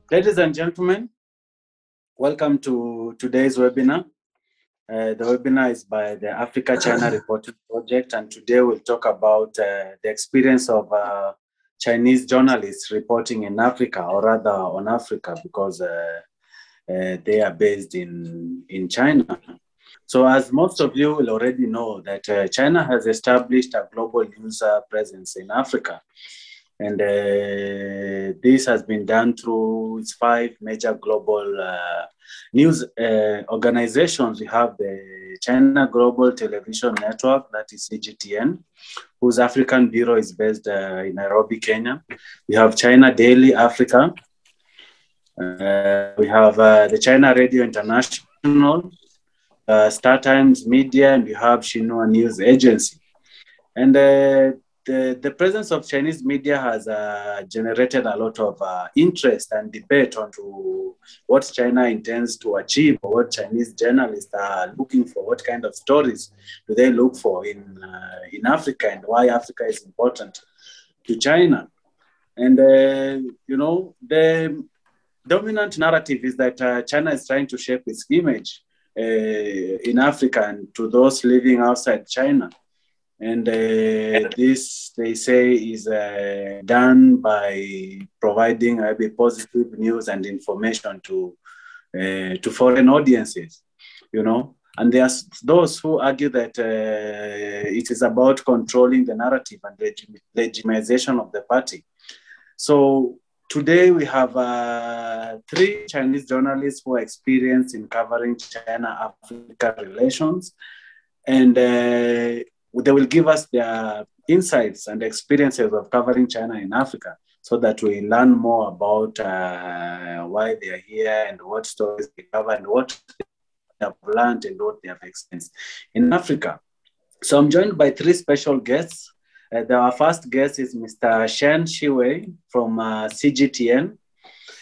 Ladies and gentlemen, welcome to today's webinar. The webinar is by the Africa-China Reporting Project, and today we'll talk about the experience of Chinese journalists reporting in Africa, or rather on Africa, because they are based in China. So as most of you will already know, that China has established a global news presence in Africa. And this has been done through its 5 major global news organizations. We have the China Global Television Network, that is CGTN, whose African bureau is based in Nairobi, Kenya. We have China Daily Africa. We have the China Radio International, Star Times Media, and we have Xinhua News Agency. And the presence of Chinese media has generated a lot of interest and debate onto what China intends to achieve, or what Chinese journalists are looking for, what kind of stories do they look for in Africa, and why Africa is important to China. And, the dominant narrative is that China is trying to shape its image in Africa and to those living outside China. And this, they say, is done by providing positive news and information to foreign audiences, And there are those who argue that it is about controlling the narrative and legitimization of the party. So today we have 3 Chinese journalists who are experienced in covering China-Africa relations, and they will give us their insights and experiences of covering China in Africa, so that we learn more about why they are here and what stories they cover and what they have learned and what they have experienced in Africa. So I'm joined by 3 special guests. Our first guest is Mr. Shen Shiwei from CGTN.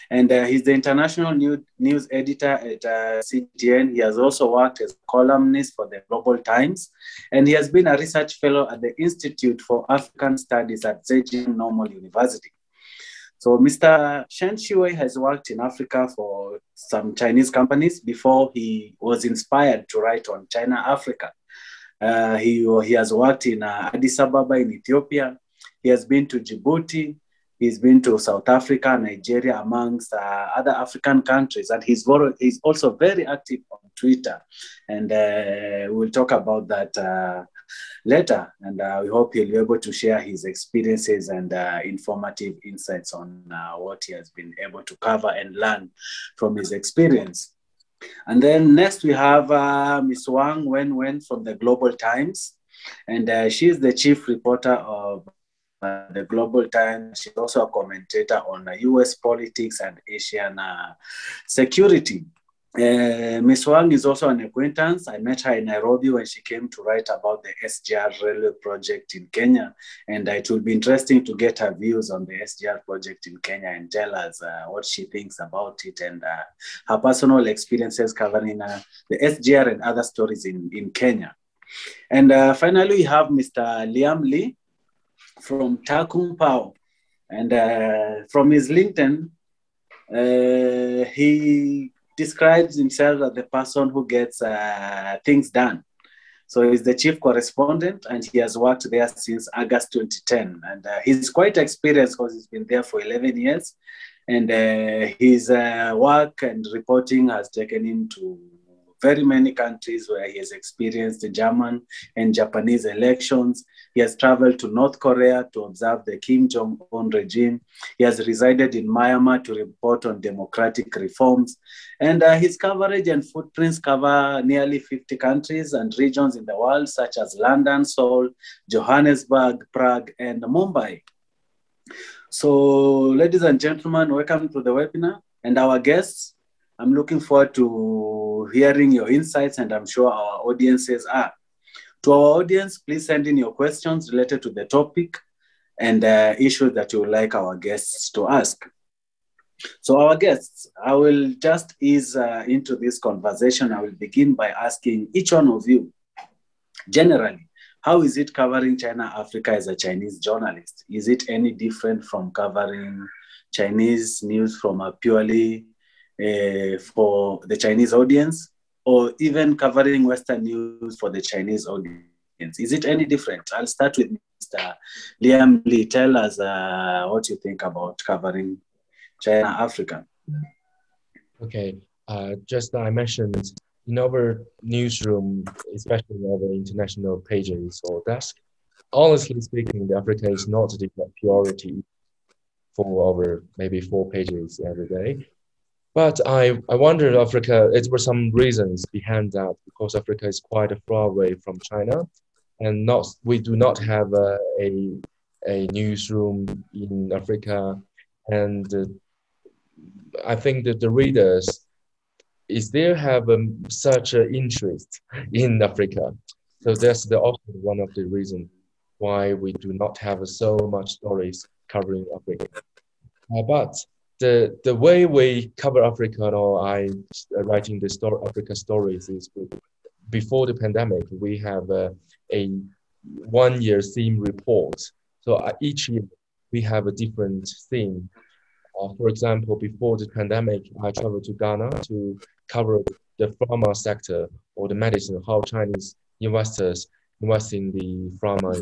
And he's the international news editor at CGTN. He has also worked as a columnist for the Global Times, and he has been a research fellow at the Institute for African Studies at Zhejiang Normal University. So Mr. Shen Shiwei has worked in Africa for some Chinese companies before he was inspired to write on China Africa. He has worked in Addis Ababa in Ethiopia. He has been to Djibouti. He's been to South Africa, Nigeria, amongst other African countries. And he's also very active on Twitter. And we'll talk about that later. And we hope he'll be able to share his experiences and informative insights on what he has been able to cover and learn from his experience. And then next we have Ms. Wang Wenwen from the Global Times. And she is the chief reporter of the Global Times. She's also a commentator on US politics and Asian security. Ms. Wang is also an acquaintance. I met her in Nairobi when she came to write about the SGR railway project in Kenya. And it will be interesting to get her views on the SGR project in Kenya and tell us what she thinks about it and her personal experiences covering the SGR and other stories in Kenya. And finally, we have Mr. Liam Lee from Takungpao. And from his LinkedIn, he describes himself as the person who gets things done. So he's the chief correspondent, and he has worked there since August 2010. And he's quite experienced because he's been there for 11 years. And his work and reporting has taken him to very many countries where he has experienced the German and Japanese elections. He has traveled to North Korea to observe the Kim Jong-un regime. He has resided in Myanmar to report on democratic reforms. And his coverage and footprints cover nearly 50 countries and regions in the world, such as London, Seoul, Johannesburg, Prague, and Mumbai. So, ladies and gentlemen, welcome to the webinar. And our guests, I'm looking forward to hearing your insights, and I'm sure our audiences are. To our audience, please send in your questions related to the topic and issues that you would like our guests to ask. So our guests, I will just ease into this conversation. I will begin by asking each one of you, generally, how is it covering China Africa as a Chinese journalist? Is it any different from covering Chinese news from a purely for the Chinese audience, or even covering Western news for the Chinese audience? Is it any different? I'll start with Mr. Liam Lee. Tell us what you think about covering China, Africa. Okay, just I mentioned in our newsroom, especially in our international pages or desk, honestly speaking, the Africa is not the priority for our maybe 4 pages every day. But I wonder Africa, there were some reasons behind that because Africa is quite far away from China, and we do not have a newsroom in Africa, and I think that the readers is there have such an interest in Africa. So that's also one of the reasons why we do not have so much stories covering Africa. But the way we cover Africa, or I writing the Africa stories is before the pandemic. We have a 1-year theme report. So each year we have a different theme. For example, before the pandemic, I traveled to Ghana to cover the pharma sector or the medicine, how Chinese investors invest in the pharma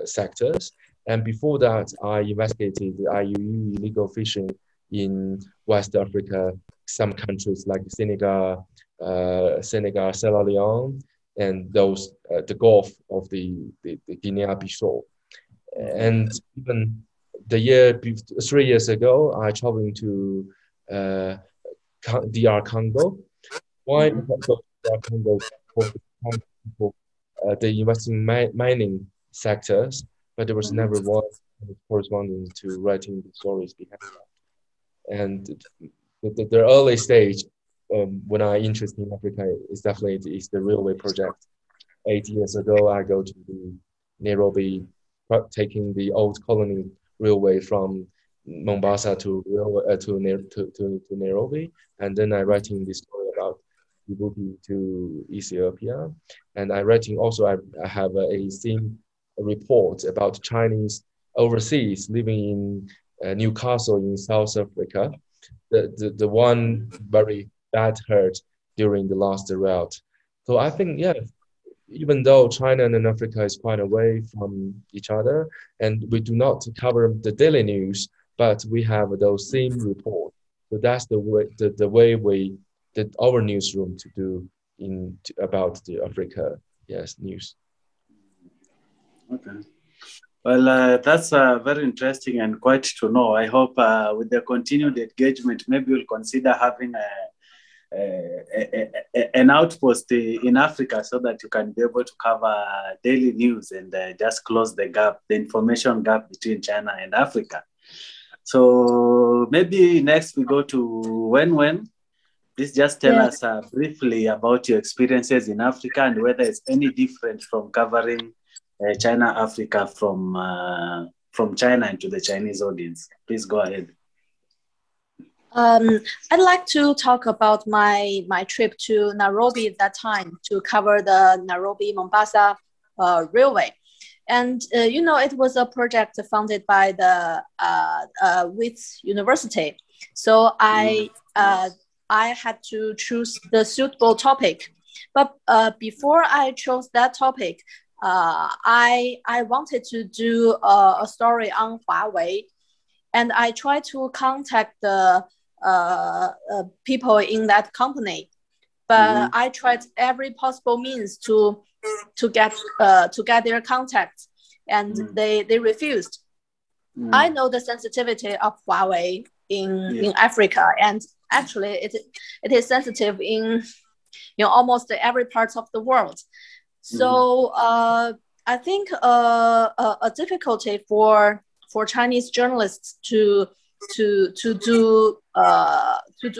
sectors. And before that, I investigated the IUU illegal fishing in West Africa, some countries like Senegal, Sierra Leone, and those the Gulf of the Guinea-Bissau. And even the 3 years ago, I traveled to DR Congo. Why did I go to DR Congo? For the investing mining sectors, but there was never one corresponding to writing the stories behind that. And the early stage, when I interested in Africa, is definitely the railway project. 8 years ago, I go to the Nairobi, taking the old colony railway from Mombasa to Nairobi, and then I writing the story about Djibouti to Ethiopia, and I writing also I have a theme report about Chinese overseas living in Newcastle in South Africa, the one very bad hurt during the last drought. So I think even though China and Africa is quite away from each other, and we do not cover the daily news, but we have those theme reports. So that's the way we did our newsroom to do about the Africa news. Okay. Well, that's very interesting and quite to know. I hope with the continued engagement, maybe we'll consider having an outpost in Africa so that you can be able to cover daily news and just close the gap, the information gap between China and Africa. So maybe next we go to Wenwen. Please just tell us briefly about your experiences in Africa and whether it's any different from covering China, Africa from China into the Chinese audience. Please go ahead. I'd like to talk about my trip to Nairobi at that time to cover the Nairobi-Mombasa railway. And, it was a project funded by the Wits University. So I had to choose the suitable topic. But before I chose that topic, I wanted to do a story on Huawei. And I tried to contact the people in that company, but I tried every possible means to get their contact, and they refused. I know the sensitivity of Huawei in Africa, and actually it is sensitive in almost every part of the world. So I think a difficulty for Chinese journalists to do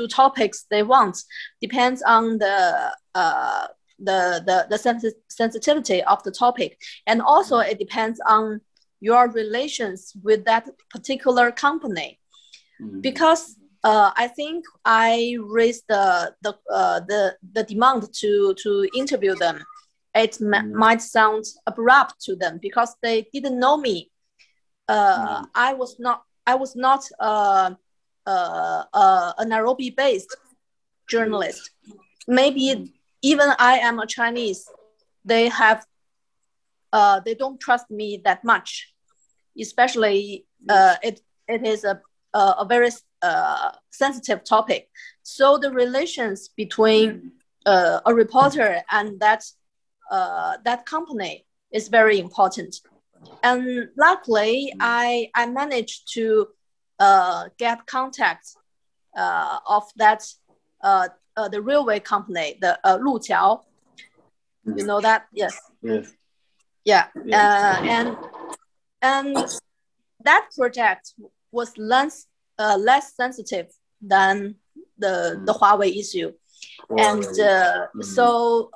topics they want depends on the sensitivity of the topic, and also it depends on your relations with that particular company. Because I think I raised the demand to interview them. It might sound abrupt to them because they didn't know me. I was not I was not a Nairobi-based journalist. Maybe even I am a Chinese, they don't trust me that much, especially it is a very sensitive topic. So the relations between a reporter and that company is very important. And luckily, I managed to get contact of that the railway company, the Luqiao. You know that? Yes. Yes. Yeah. Yes. And that project was less sensitive than the Huawei issue. And so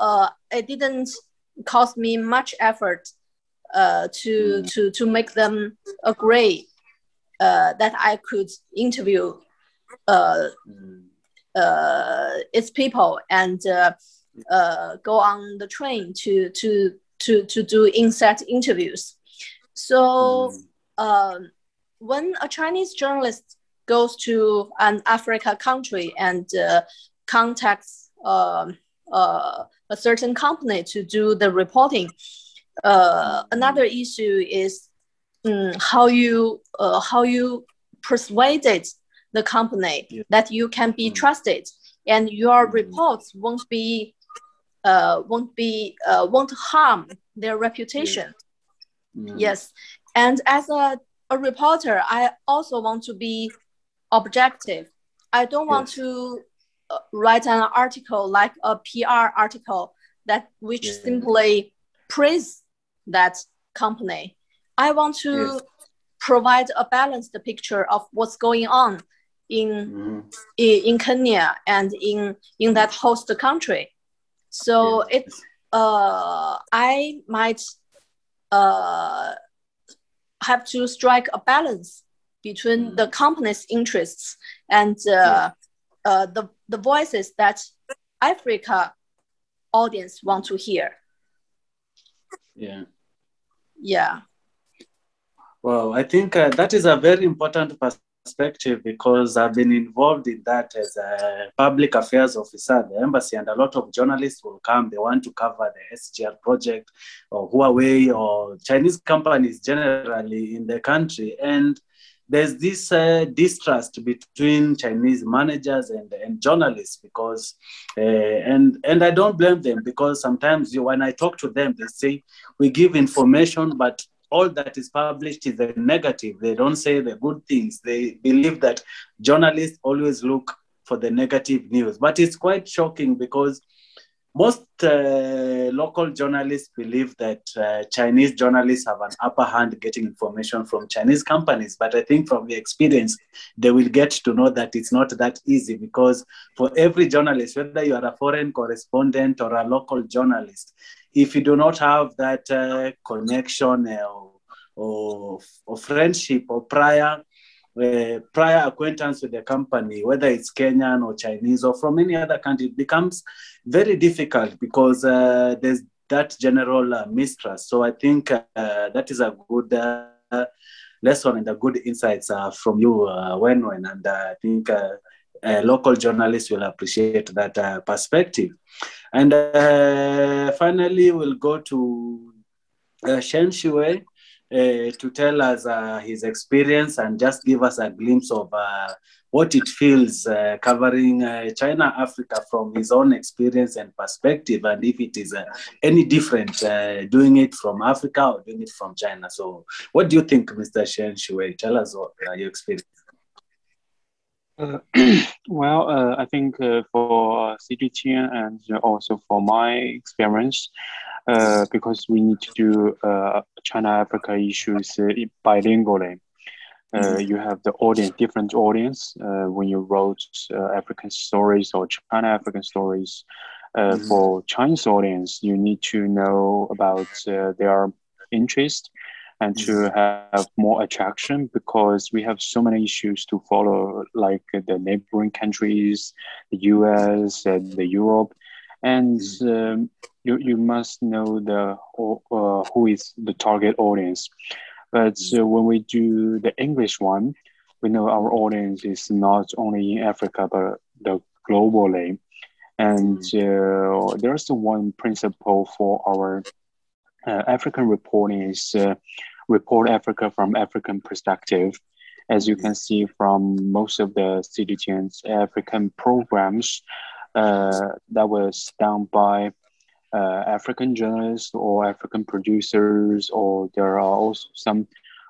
it didn't cost me much effort to make them agree that I could interview its people and go on the train to do in-set interviews. So when a Chinese journalist goes to an Africa country and contacts a certain company to do the reporting, another issue is how you persuaded the company that you can be trusted and your reports won't harm their reputation. Yes. And as a reporter, I also want to be objective. I don't want to write an article like a PR article which simply praise that company. I want to provide a balanced picture of what's going on in Kenya and in that host country. So I might have to strike a balance between the company's interests and the voices that Africa audience want to hear. Yeah. Well, I think that is a very important perspective because I've been involved in that as a public affairs officer at the embassy, and a lot of journalists will come. They want to cover the SGR project or Huawei or Chinese companies generally in the country. And there's this distrust between Chinese managers and journalists because, and I don't blame them because sometimes when I talk to them, they say, we give information, but all that is published is the negative. They don't say the good things. They believe that journalists always look for the negative news. But it's quite shocking because most local journalists believe that Chinese journalists have an upper hand getting information from Chinese companies. But I think from the experience, they will get to know that it's not that easy because for every journalist, whether you are a foreign correspondent or a local journalist, if you do not have that connection or friendship or prior acquaintance with the company, whether it's Kenyan or Chinese or from any other country, it becomes very difficult because there's that general mistrust. So I think that is a good lesson and a good insights from you, Wenwen, and I think local journalists will appreciate that perspective. And finally, we'll go to Shen Shiwei to tell us his experience and just give us a glimpse of what it feels covering China, Africa from his own experience and perspective, and if it is any different doing it from Africa or doing it from China. So what do you think, Mr. Shen Shiwei? Tell us what your experience. Well, I think for CGT and also for my experience, because we need to do China-Africa issues bilingually. You have the audience, different audience. When you wrote African stories or China-African stories, for Chinese audience, you need to know about their interest and to have more attraction because we have so many issues to follow, like the neighboring countries, the US and the Europe. And you must know who is the target audience. But when we do the English one, we know our audience is not only in Africa, but globally. And there's one principle for our African reporting is report Africa from African perspective. As you can see from most of the CGTN's African programs that was done by African journalists or African producers, or there are also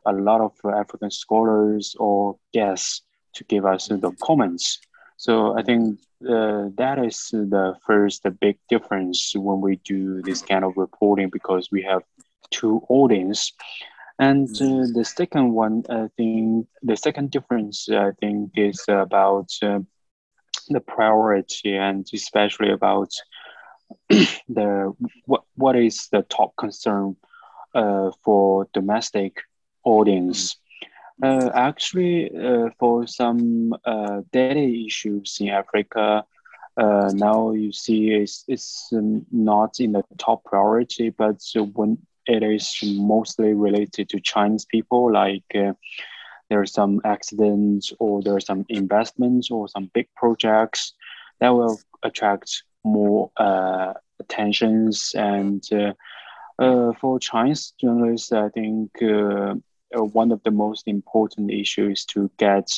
a lot of African scholars or guests to give us the comments. So I think that is the first big difference when we do this kind of reporting, because we have two audience. And the second one, I think, the second difference, I think, is about the priority, and especially about what is the top concern for domestic audience. Actually, for some daily issues in Africa, now you see it's not in the top priority, but when it is mostly related to Chinese people, like there are some accidents or there are some investments or some big projects that will attract more attentions. And for Chinese journalists, I think one of the most important issues is to get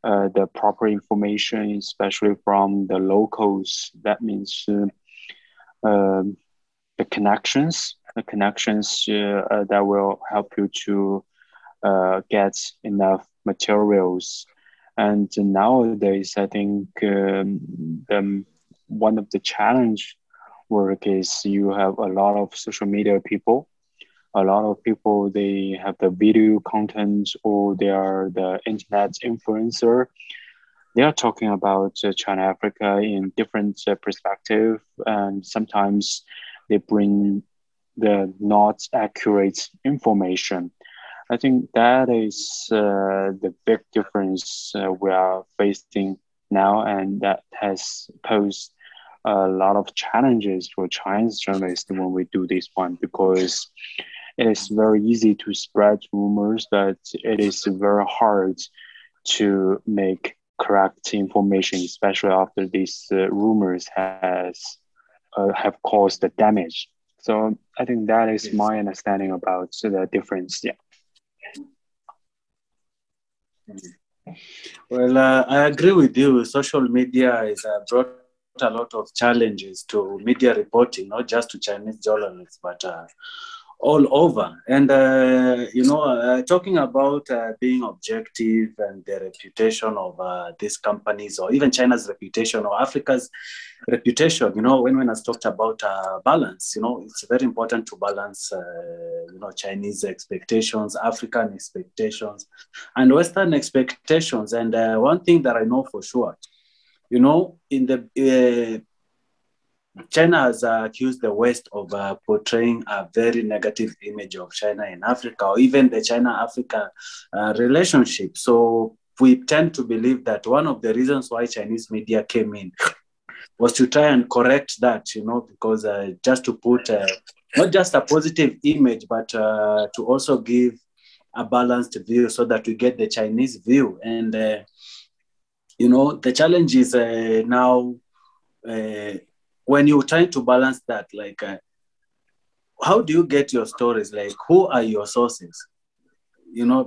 the proper information, especially from the locals. That means the connections that will help you to get enough materials. And nowadays, I think one of the challenge work is you have a lot of social media people. A lot of people, they have the video content, or they are the internet influencer. They are talking about China, Africa in different perspective, and sometimes they bring the not accurate information. I think that is the big difference we are facing now, and that has posed a lot of challenges for Chinese journalists when we do this one, because it is very easy to spread rumors, but it is very hard to make correct information, especially after these rumors have caused the damage. So I think that is my understanding about the difference. Yeah. Well, I agree with you. Social media has brought a lot of challenges to media reporting, not just to Chinese journalists, but all over. And, talking about being objective and the reputation of these companies, or even China's reputation or Africa's reputation, when has talked about balance, it's very important to balance, Chinese expectations, African expectations, and Western expectations. And one thing that I know for sure, in the China has accused the West of portraying a very negative image of China in Africa, or even the China-Africa relationship. So we tend to believe that one of the reasons why Chinese media came in was to try and correct that, because just to put not just a positive image, but to also give a balanced view so that we get the Chinese view. And, the challenge is now, when you're trying to balance that, like, how do you get your stories? Like, who are your sources?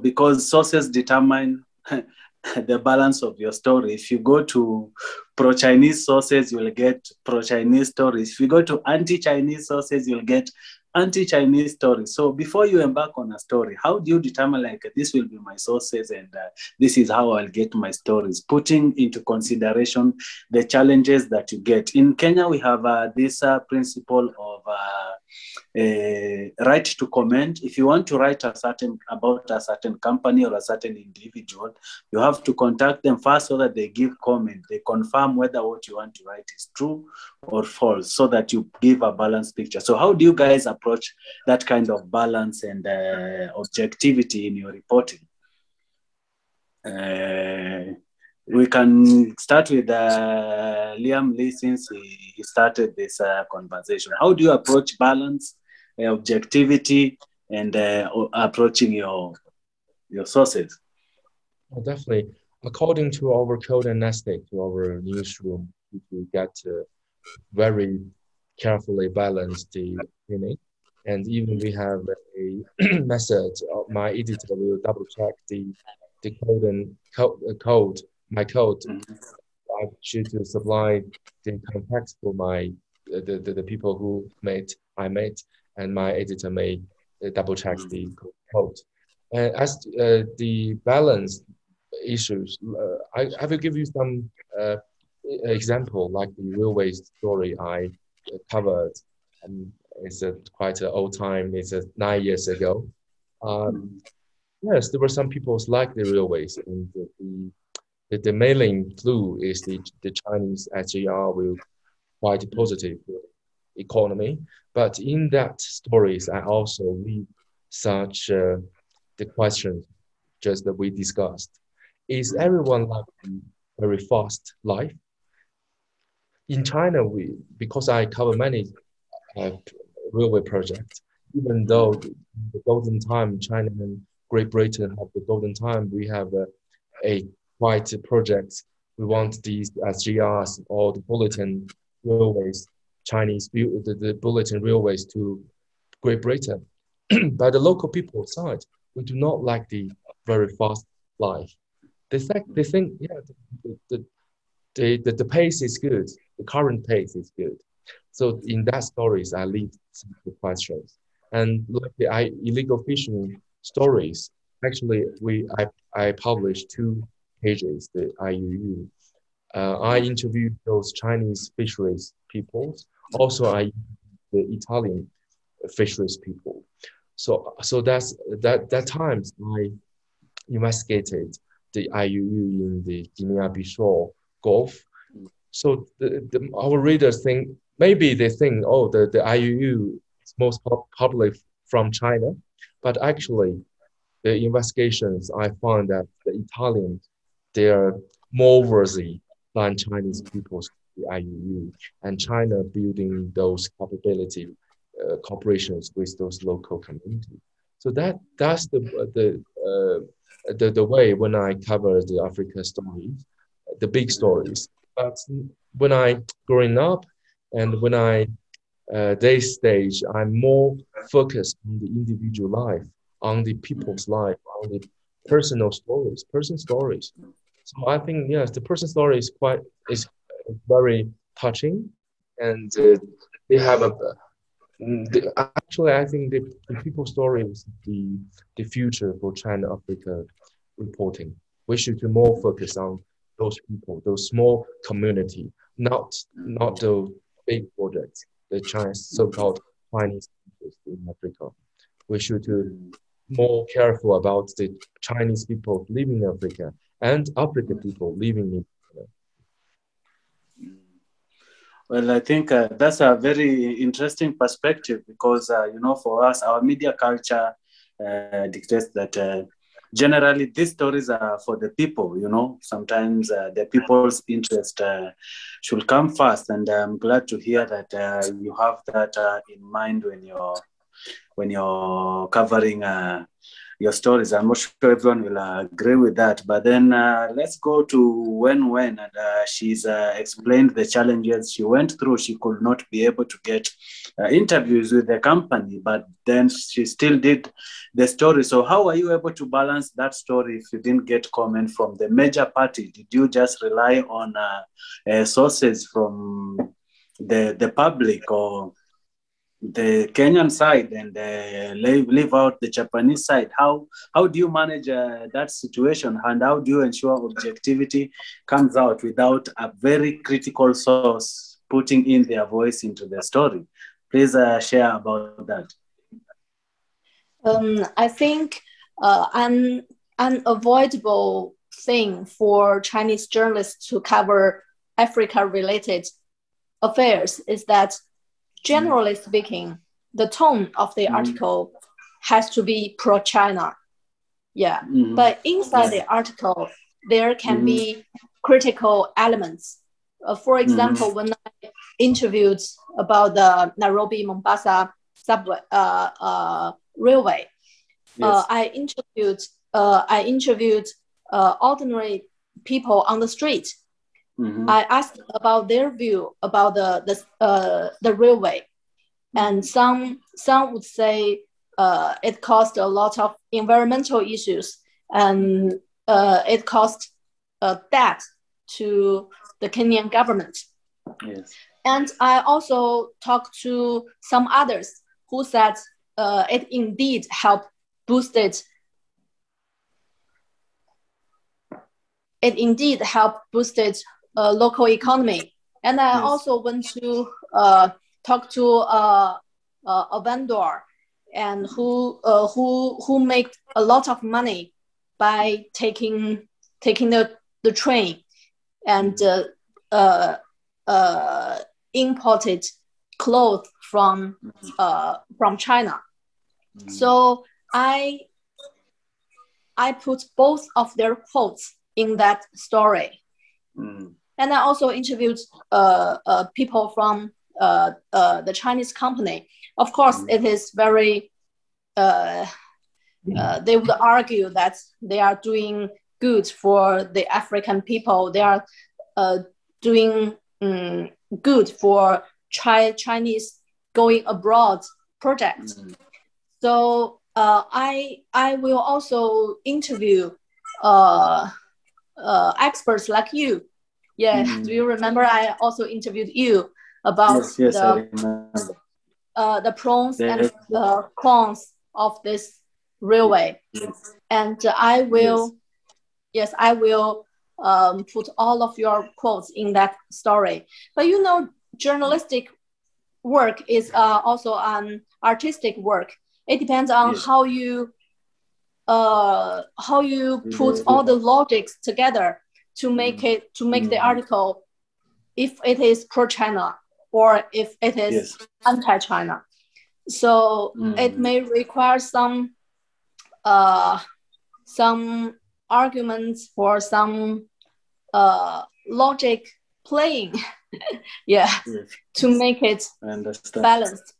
Because sources determine the balance of your story. If you go to pro-Chinese sources, you'll get pro-Chinese stories. If you go to anti-Chinese sources, you'll get anti-Chinese stories. So before you embark on a story, how do you determine, like, this will be my sources and this is how I'll get my stories, putting into consideration the challenges that you get? In Kenya, we have this principle of right to comment. If you want to write about a certain company or a certain individual, you have to contact them first so that they give comment. They confirm whether what you want to write is true or false, so that you give a balanced picture. So how do you guys approach that kind of balance and objectivity in your reporting? We can start with Liam Lee, since he started this conversation. How do you approach balance, objectivity, and approaching your sources? Definitely. According to our code and ethic, to our newsroom, we get very carefully balance the image. And even we have a method. My editor will double check the code and code my code. I should to supply the context for my the people who I made, and my editor may double check the code. And as the balance issues, I will give you some example, like the railway story I covered. It's quite an old time. It's 9 years ago. Yes, there were some people who like the railways, and the mailing clue is the Chinese SGR will quite positive economy. But in that stories, I also leave such the questions just that we discussed. Is everyone like very fast life? In China, because I cover many railway projects, even though the golden time, China and Great Britain have the golden time, we have a quite projects. We want these SGRs or the bulletin railways, Chinese the bulletin railways to Great Britain. By the local people side, we do not like the very fast life. They think, yeah, the pace is good. The current pace is good. So in that stories, I leave some questions. And like the illegal fishing stories, actually, I published 2 pages, the IUU. I interviewed those Chinese fisheries people. Also, I the Italian fisheries people. So that times I investigated the IUU in the Guinea-Bissau Gulf. So our readers think, maybe they think, oh, the IUU is most popular from China, but actually the investigations I found that the Italians, they are more worthy than Chinese people's the IUU, and China building those capability cooperations with those local communities. So that's the way when I cover the Africa stories, the big stories. But when I growing up and when I this stage, I'm more focused on the individual life, on the people's life, on the personal stories, person stories. So I think yes, the person story is very touching, and they have actually I think the people story is the future for China Africa reporting. We should be more focus on those people, those small community, not those big projects, the Chinese so-called Chinese people in Africa. We should be more careful about the Chinese people living in Africa and African people living in Africa. Well, I think that's a very interesting perspective because, for us, our media culture dictates that generally these stories are for the people, Sometimes the people's interest should come first. And I'm glad to hear that you have that in mind when you're covering your stories. I'm not sure everyone will agree with that. But then let's go to Wang Wenwen, and she's explained the challenges she went through. She could not be able to get interviews with the company, but then she still did the story. So how are you able to balance that story if you didn't get comment from the major party? Did you just rely on sources from the public or the Kenyan side and leave out the Japanese side? How do you manage that situation, and how do you ensure objectivity comes out without a very critical source putting in their voice into the story? Please share about that. I think an unavoidable thing for Chinese journalists to cover Africa-related affairs is that, generally speaking, the tone of the article has to be pro-China. Yeah, but inside the article, there can be critical elements. For example, when I interviewed about the Nairobi-Mombasa subway railway, I interviewed ordinary people on the street. I asked about their view about the railway, and some would say it caused a lot of environmental issues, and it caused debt to the Kenyan government. Yes. And I also talked to some others who said it indeed helped boosted. It indeed helped boosted local economy. And I also went to talk to a vendor, and who make a lot of money by taking the train and imported clothes from China. So I put both of their quotes in that story. And I also interviewed people from the Chinese company. Of course, it is very, they would argue that they are doing good for the African people. They are doing good for Chinese going abroad project. So I will also interview experts like you. Yeah, do you remember I also interviewed you about the pros and the cons of this railway? And I will, I will put all of your quotes in that story. But you know, journalistic work is also an artistic work. It depends on how you put all the logics together to make the article, if it is pro-China or if it is anti-China. So it may require some arguments or some logic playing, to make it balanced.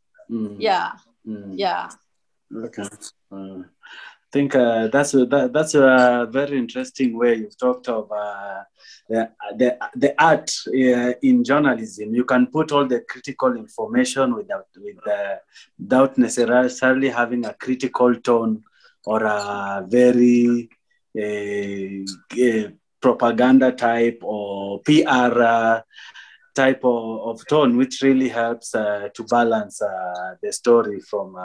Okay. I think that's a very interesting way you've talked of the art in journalism. You can put all the critical information without necessarily having a critical tone or a very propaganda type or PR type of tone, which really helps to balance the story from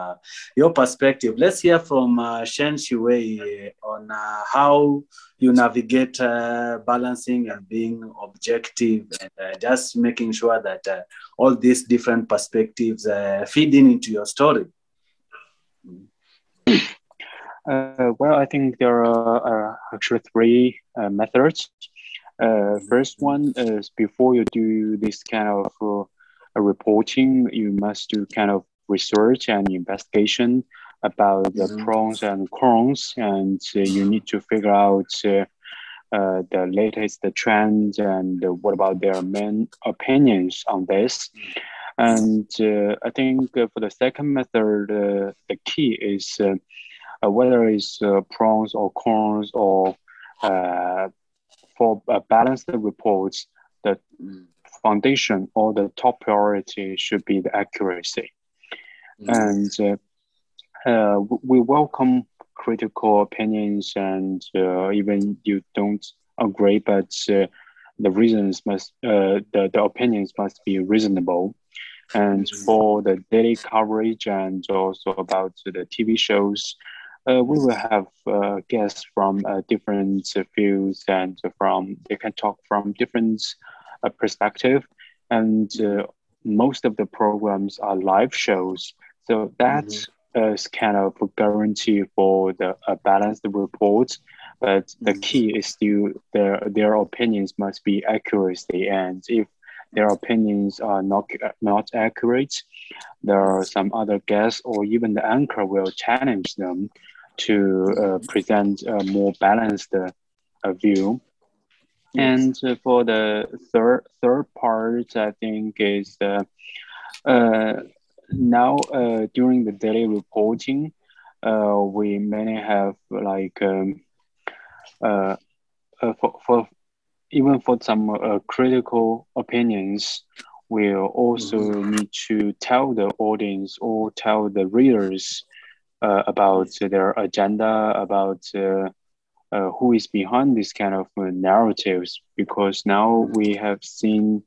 your perspective. Let's hear from Shen Shiwei on how you navigate balancing and being objective, and just making sure that all these different perspectives feed into your story. Well, I think there are actually three methods. First one is, before you do this kind of reporting, you must do kind of research and investigation about the pros and cons, and you need to figure out the latest trends and what about their main opinions on this. And I think for the second method, the key is whether it's pros or cons, or for balanced reports, the foundation or the top priority should be the accuracy. And we welcome critical opinions, and even you don't agree, but the reasons must, the opinions must be reasonable. And for the daily coverage and also about the TV shows, we will have guests from different fields, and they can talk from different perspectives. And most of the programs are live shows, so that is kind of a guarantee for the balanced report. But the key is still their opinions must be accuracy, and if their opinions are not accurate, there are some other guests or even the anchor will challenge them to present a more balanced view. And for the third part, I think is now during the daily reporting, we mainly have like for even for some critical opinions, we also need to tell the audience or tell the readers about their agenda, about who is behind this kind of narratives, because now we have seen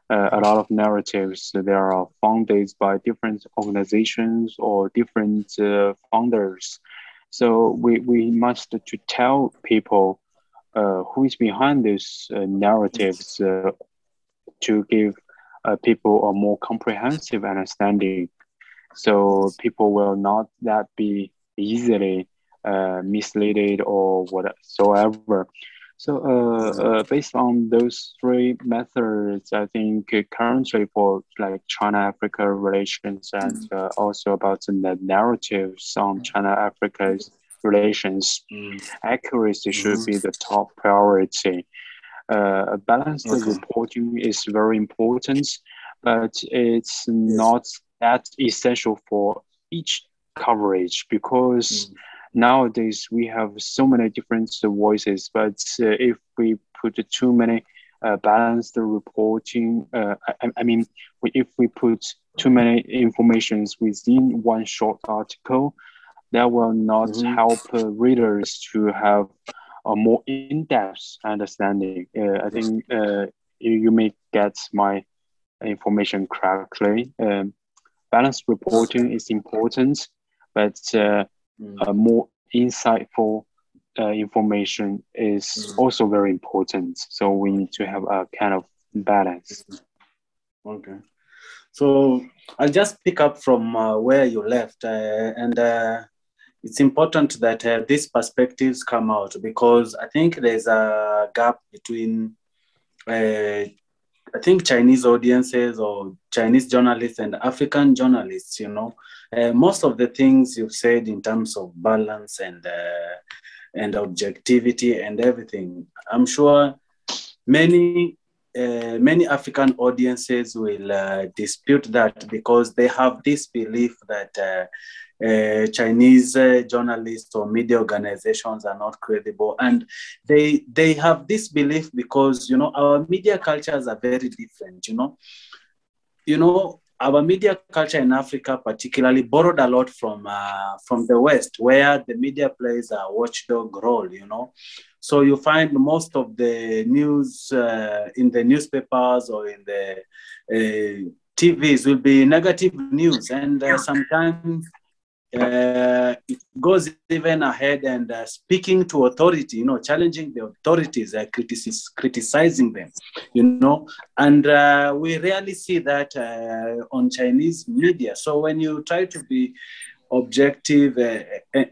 a lot of narratives that are founded by different organizations or different founders. So we must to tell people who is behind these narratives to give people a more comprehensive understanding. So people will not that be easily misled or whatsoever. So based on those three methods, I think currently for like China-Africa relations and also about the narratives on China-Africa's relations, accuracy should be the top priority. Balanced reporting is very important, but it's not that essential for each coverage, because nowadays we have so many different voices. But if we put too many balanced reporting, if we put too many informations within one short article, that will not help readers to have a more in-depth understanding. I think you may get my information correctly. Balanced reporting is important, but more insightful information is also very important. So we need to have a kind of balance. Okay. So I'll just pick up from where you left, and it's important that these perspectives come out, because I think there's a gap between I think Chinese audiences or Chinese journalists and African journalists. Most of the things you've said in terms of balance and objectivity and everything, I'm sure many African audiences will dispute that, because they have this belief that Chinese journalists or media organizations are not credible, and they have this belief because our media cultures are very different. Our media culture in Africa particularly borrowed a lot from the West, where the media plays a watchdog role. So you find most of the news in the newspapers or in the TVs will be negative news, and sometimes it goes even ahead and speaking to authority, challenging the authorities, criticizing them, and we rarely see that on Chinese media. So when you try to be objective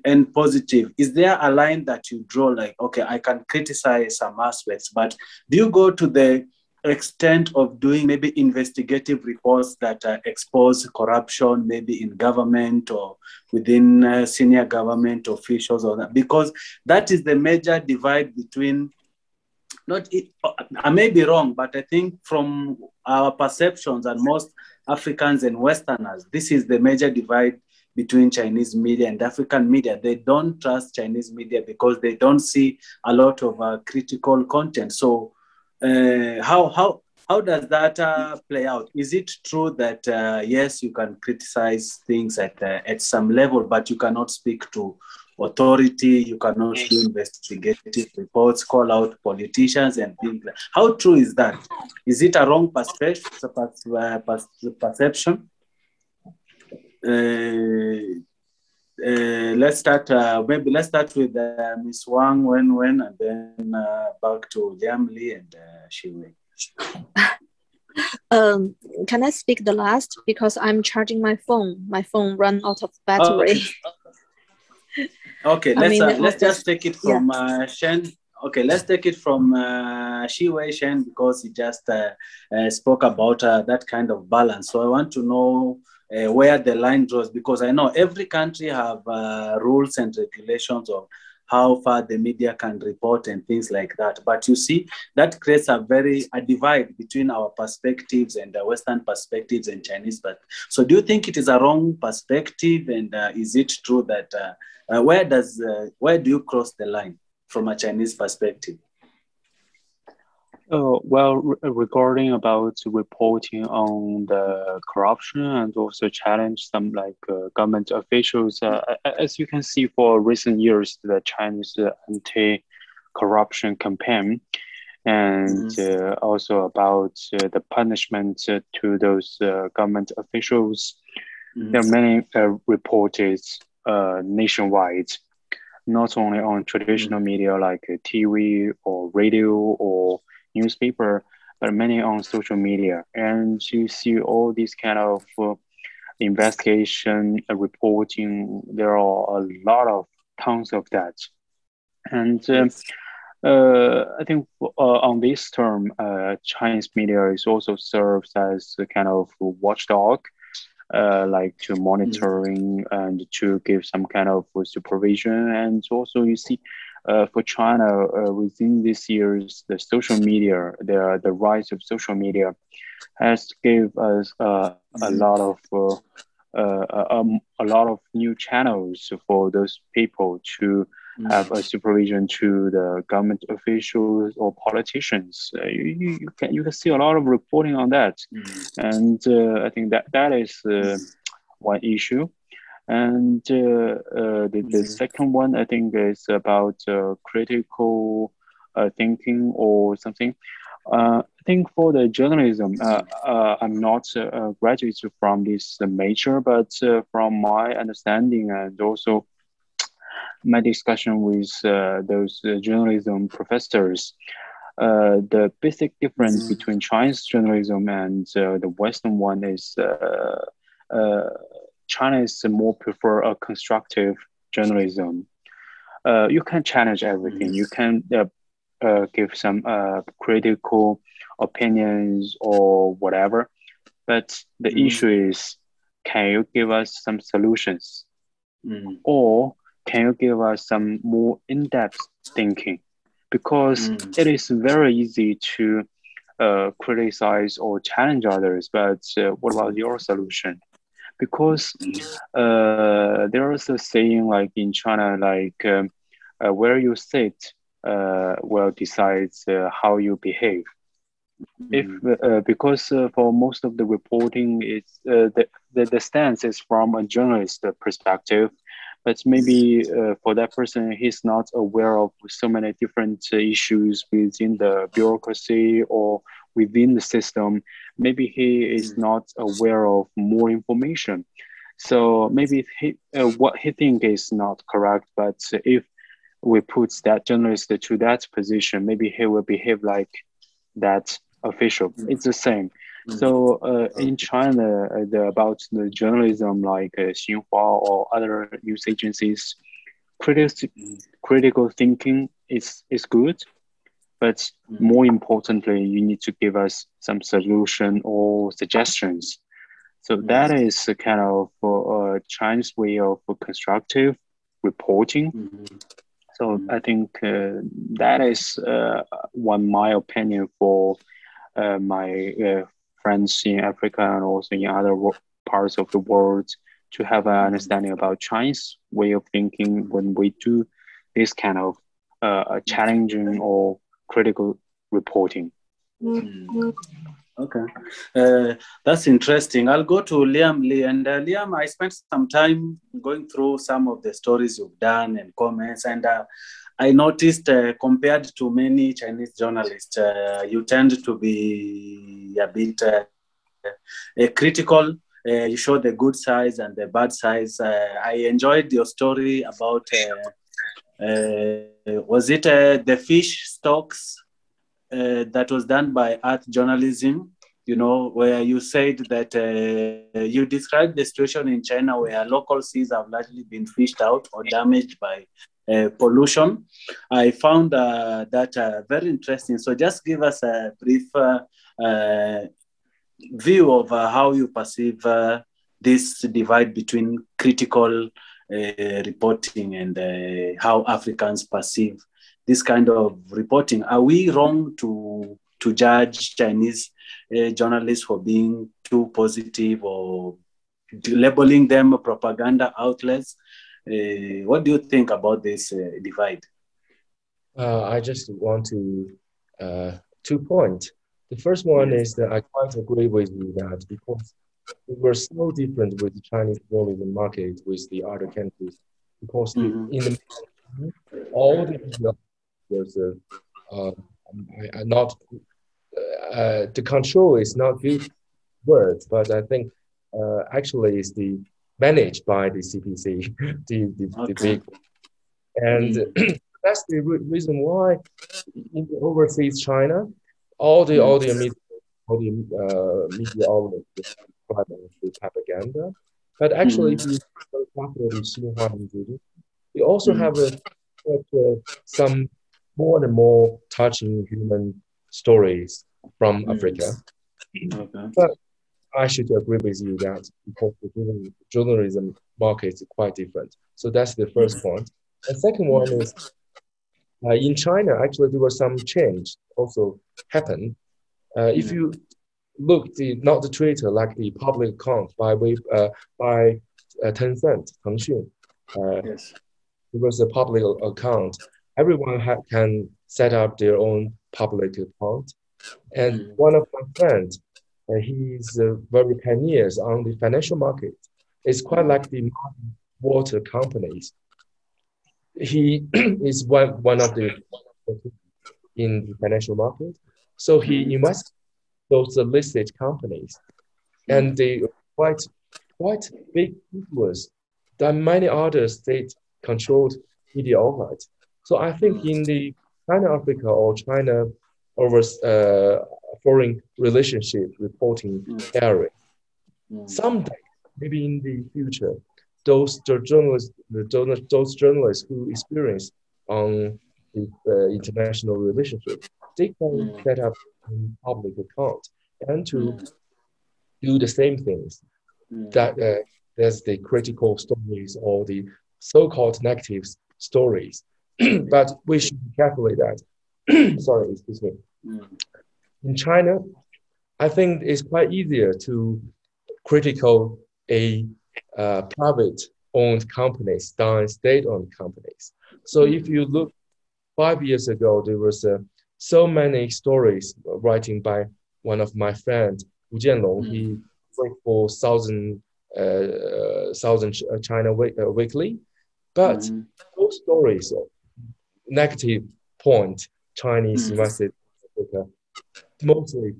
and positive, is there a line that you draw, like, okay, I can criticize some aspects, but do you go to the extent of doing maybe investigative reports that expose corruption, maybe in government or within senior government officials, or that? Because that is the major divide between, I may be wrong, but I think from our perceptions and most Africans and Westerners, this is the major divide between Chinese media and African media. They don't trust Chinese media because they don't see a lot of critical content. So how does that play out? Is it true that yes, you can criticize things at some level, but you cannot speak to authority, you cannot do investigative reports, call out politicians and things like that? How true is that? Is it a wrong perception? Let's start with Ms. Wang Wenwen, and then back to Liam Lee and Shiwei. Can I speak the last, because I'm charging my phone? My phone ran out of battery. Okay, let's just take it from Shen. Okay, let's take it from Shiwei Shen, because he just spoke about that kind of balance. So I want to know where the line draws, because I know every country have rules and regulations of how far the media can report and things like that. But you see, that creates a divide between our perspectives and the Western perspectives and Chinese perspectives. So do you think it is a wrong perspective? And is it true that where do you cross the line from a Chinese perspective? Regarding about reporting on the corruption and also challenge some like government officials, as you can see for recent years, the Chinese anti-corruption campaign and also about the punishment to those government officials. There are many reported nationwide, not only on traditional media like TV or radio or newspaper, but many on social media. And you see all these kind of investigation reporting. There are a lot of tons of that. And I think on this term, Chinese media is also serves as a kind of watchdog, like to monitoring and to give some kind of supervision. And also you see for China within this years, the social media, the rise of social media has give us a lot of new channels for those people to have a supervision to the government officials or politicians. You can see a lot of reporting on that, and I think that is one issue. And the second one I think is about critical thinking or something. I think for the journalism, I'm not a graduate from this major, but from my understanding and also my discussion with those journalism professors, the basic difference between Chinese journalism and the Western one is China is more prefer a constructive journalism. You can challenge everything. You can give some critical opinions or whatever, but the issue is, can you give us some solutions, or can you give us some more in-depth thinking? Because it is very easy to criticize or challenge others, but what about your solution? Because there is a saying like in China, like where you sit will decides how you behave. If because for most of the reporting, it's the stance is from a journalist perspective, but maybe for that person, he's not aware of so many different issues within the bureaucracy or within the system. Maybe he is not aware of more information. So maybe what he thinks is not correct, but if we put that journalist to that position, maybe he will behave like that official. It's the same. So in China, about the journalism like Xinhua or other news agencies, critical thinking is good, but more importantly, you need to give us some solution or suggestions. So that is a kind of Chinese way of constructive reporting. So I think that is my opinion for my friends in Africa and also in other parts of the world to have an understanding about Chinese way of thinking when we do this kind of challenging or critical reporting. Okay, that's interesting. I'll go to Liam Lee. And Liam, I spent some time going through some of the stories you've done and comments, and I noticed compared to many Chinese journalists, you tend to be a bit critical. You show the good sides and the bad sides. I enjoyed your story about, was it the fish stocks that was done by Earth Journalism, you know, where you said that you described the situation in China where local seas have largely been fished out or damaged by pollution. I found that very interesting. So just give us a brief view of how you perceive this divide between critical reporting and how Africans perceive this kind of reporting. Are we wrong to judge Chinese journalists for being too positive or labeling them propaganda outlets? What do you think about this divide? I just want to 2 points. The first one is that I quite agree with you that because we were so different with the Chinese journalism market with the other countries, because in the all the was not the control is not good word, but I think actually is the managed by the CPC, the big, and that's the reason why in the overseas China, all the media outlets with propaganda, but actually if you for example the Xinhua News, we also have some more and more touching human stories from Africa. But I should agree with you that because the journalism market is quite different. So that's the first point. The second one is in China, actually there was some change also happened. If you look not the Twitter, like the public account by Tencent, Tengxun, it was a public account. Everyone can set up their own public account. And one of my friends, he's very pioneers on the financial market. It's quite like the water companies. He is one of the in the financial market. So he invests those listed companies, and they quite big influence than many other state-controlled media outlets. So I think in the China Africa or China over foreign relationship reporting area, someday maybe in the future, those journalists who experience on the international relationship, they can set up a public account and to do the same things. That there's the critical stories or the so-called negative stories. But we should be careful with that. Sorry, excuse me. In China, I think it's quite easier to critical a private-owned companies than state-owned companies. So if you look 5 years ago, there was so many stories writing by one of my friends, Wu Jianlong. He worked for Southern China Weekly, but those stories of negative point Chinese invested in Africa mostly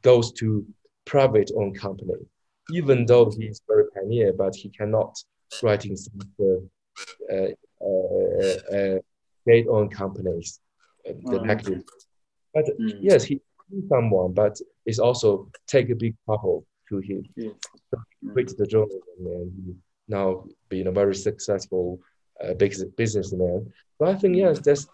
goes to private-owned company. Even though he's very pioneer, but he cannot writing some state-owned companies, the negative. But yes, he is someone, but it's also take a big trouble to him. So he quit the journalism and he now being a very successful businessman. So I think yes, that's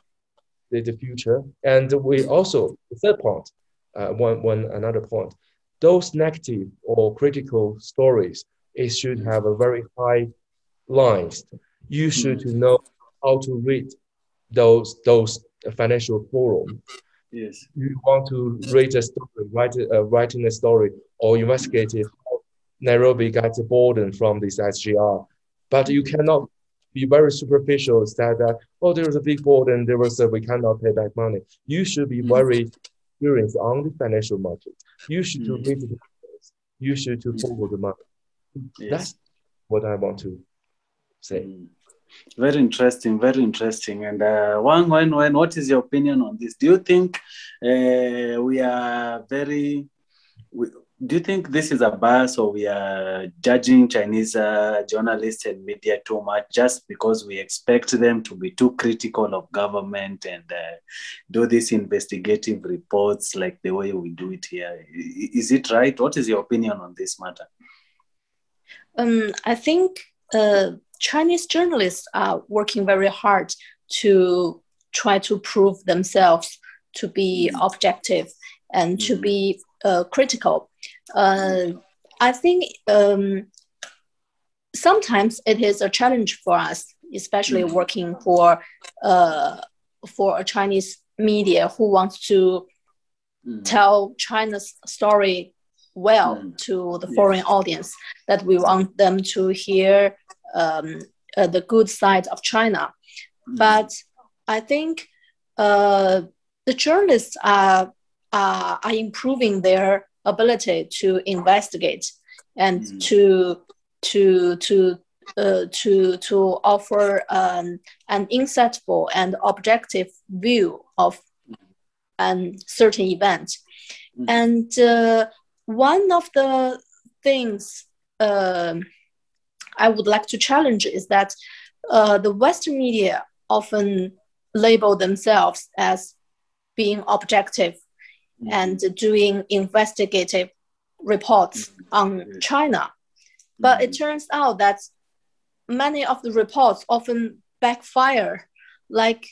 the future. And we also the third point, another point. Those negative or critical stories, it should have a very high lines. You should know how to read those financial forums. Yes. You want to read a story, writing a story, or investigate how Nairobi got a burden from this SGR. But you cannot be very superficial, say that, oh, there was a big burden, we cannot pay back money. You should be very experienced on the financial market. You should read the numbers. You should follow the market. Yes. That's what I want to say. Very interesting, very interesting. And Wang Wenwen, what is your opinion on this? Do you think do you think this is a bias, or we are judging Chinese journalists and media too much just because we expect them to be too critical of government and do these investigative reports like the way we do it here? Is it right? What is your opinion on this matter? I think Chinese journalists are working very hard to try to prove themselves to be objective and to be critical. I think sometimes it is a challenge for us, especially working for a Chinese media who wants to tell China's story well to the foreign audience, that we want them to hear the good side of China. But I think the journalists are are improving their ability to investigate and to offer an insightful and objective view of a certain event. And one of the things I would like to challenge is that the Western media often label themselves as being objective and doing investigative reports on China. But it turns out that many of the reports often backfire, like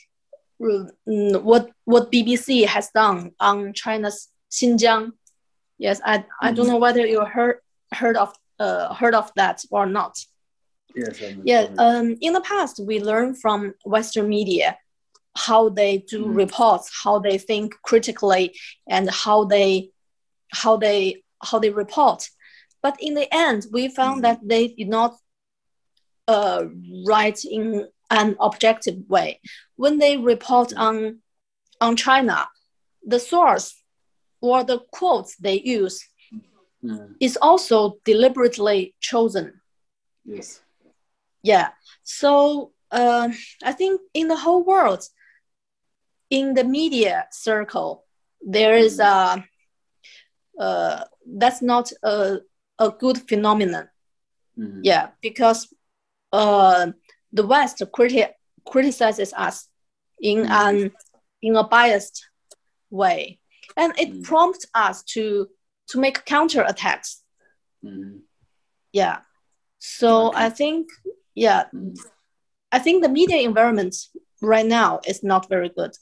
what BBC has done on China's Xinjiang. Yes, I don't know whether you heard of that or not. Yes. In the past, we learned from Western media how they do reports, how they think critically, and how they report. But in the end, we found that they did not write in an objective way. When they report on China, the source or the quotes they use is also deliberately chosen. Yes. Yeah. So I think in the whole world, in the media circle, there is that's not a good phenomenon. Yeah, because the West criticizes us in a biased way, and it prompts us to make counterattacks. Yeah. So I think the media environment right now is not very good.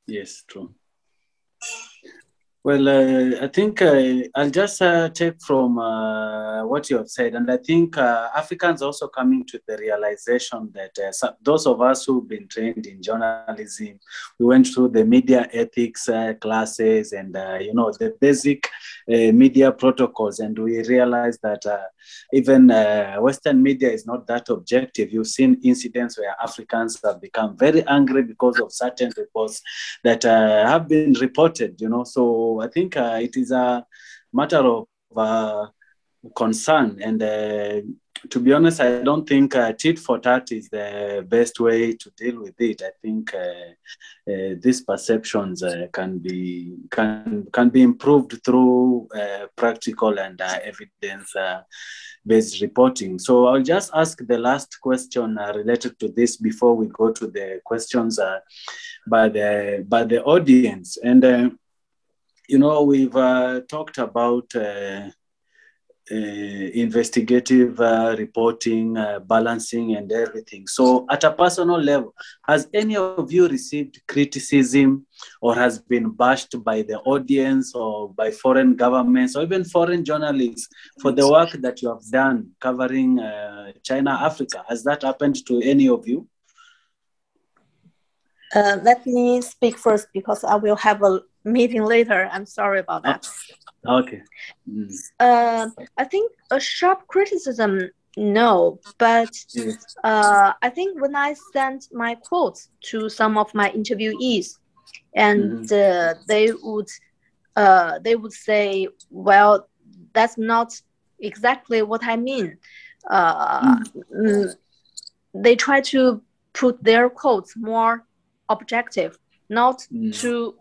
Yes, true. Well, I think I'll just take from what you have said. And I think Africans also coming to the realization that those of us who've been trained in journalism, we went through the media ethics classes and, the basic media protocols. And we realized that even Western media is not that objective. You've seen incidents where Africans have become very angry because of certain reports that have been reported, So I think it is a matter of concern. And to be honest, I don't think tit for tat is the best way to deal with it. I think these perceptions can be improved through practical and evidence-based reporting. So I'll just ask the last question related to this before we go to the questions by the audience. And we've talked about investigative reporting, balancing, and everything. So at a personal level, has any of you received criticism or has been bashed by the audience or by foreign governments or even foreign journalists for the work that you have done covering China, Africa? Has that happened to any of you? Let me speak first because I will have a meeting later. I'm sorry about that. Okay. I think a sharp criticism, no, but I think when I sent my quotes to some of my interviewees, and they would say, well, that's not exactly what I mean. They try to put their quotes more objective, not too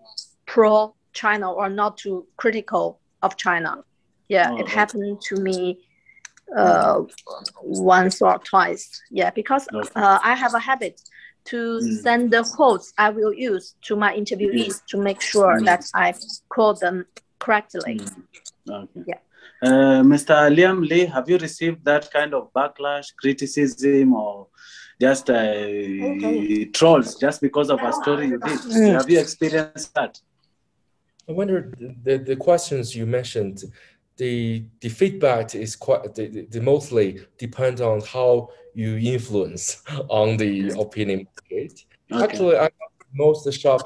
pro-China or not too critical of China. Yeah, it happened to me once or twice. Yeah, because I have a habit to send the quotes I will use to my interviewees to make sure that I quote them correctly. Okay. Yeah. Mr. Liam Lee, have you received that kind of backlash, criticism, or just trolls just because of a story you did? Have you experienced that? I wonder the questions you mentioned, the feedback is quite the mostly depend on how you influence on the opinion. Okay. Actually, most sharp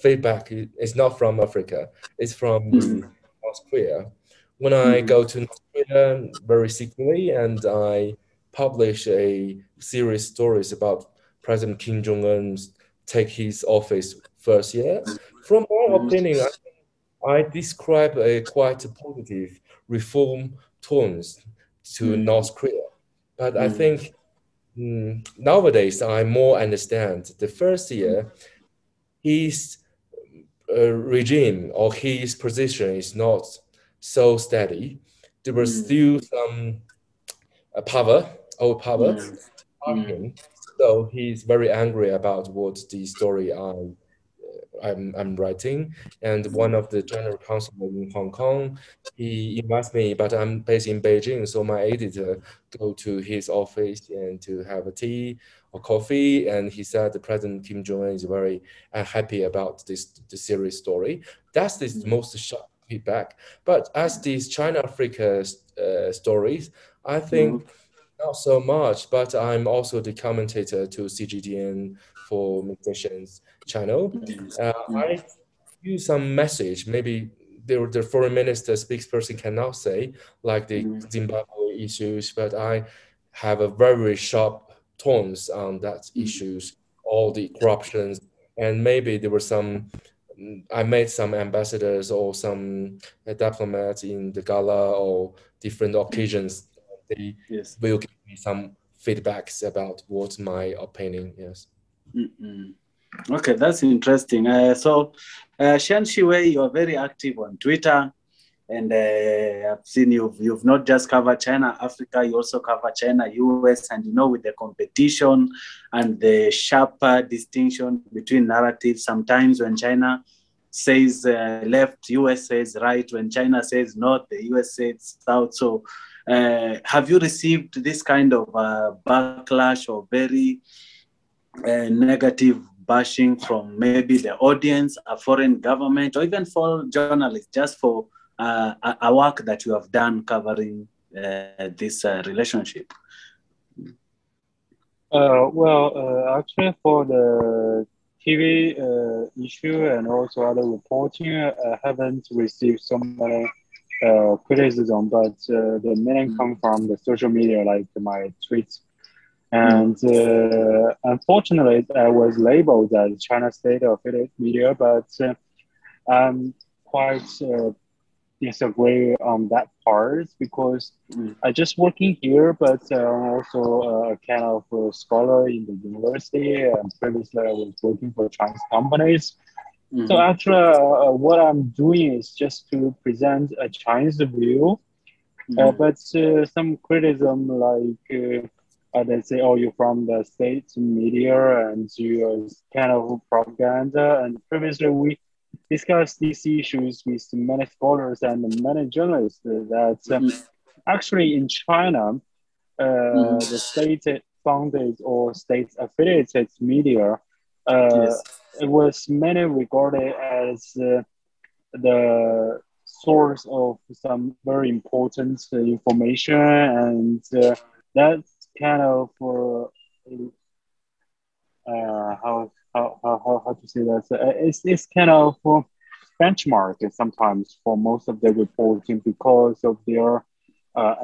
feedback is not from Africa. It's from the North Korea. When I go to North Korea very secretly and I publish a series stories about President Kim Jong-un take his office first year. From my opinion, I describe a quite positive reform tones to North Korea. But I think nowadays I more understand the first year, his regime or his position is not so steady. There was still some old power on him. So he's very angry about what the story I'm writing. And one of the general counsel in Hong Kong, he invites me, but I'm based in Beijing. So my editor go to his office and to have a tea or coffee. And he said the President Kim Jong-un is very happy about the series story. That's the most sharp feedback. But as these China-Africa stories, I think not so much, but I'm also the commentator to CGTN for Mr. Shen's channel. I use some message, maybe the foreign minister spokesperson cannot say, like the Zimbabwe issues, but I have a very sharp tones on that issues, all the corruptions, and maybe there were some, I met some ambassadors or some diplomats in the gala or different occasions. They will give me some feedbacks about what's my opinion. Yes. Okay, that's interesting. Shen Shiwei, you're very active on Twitter, and I've seen you've not just covered China, Africa, you also cover China, US, and with the competition and the sharper distinction between narratives. Sometimes when China says left, US says right. When China says north, the US says south. So have you received this kind of backlash or very negative bashing from maybe the audience, a foreign government, or even for journalists, just for a work that you have done covering this relationship? Actually, for the TV issue and also other reporting, I haven't received so many criticism, but the main come from the social media, like my tweets. And unfortunately, I was labeled as China State affiliate media, but I'm quite disagree on that part because I just working here, but I'm also a kind of a scholar in the university. And previously, I was working for Chinese companies. So actually, what I'm doing is just to present a Chinese view, but some criticism like they say, oh, you're from the state media and you're kind of propaganda. And previously, we discussed these issues with many scholars and many journalists that actually in China, the state-funded or state-affiliated media, it was mainly regarded as the source of some very important information, and that's kind of how to say that? It's kind of benchmark sometimes for most of the reporting because of their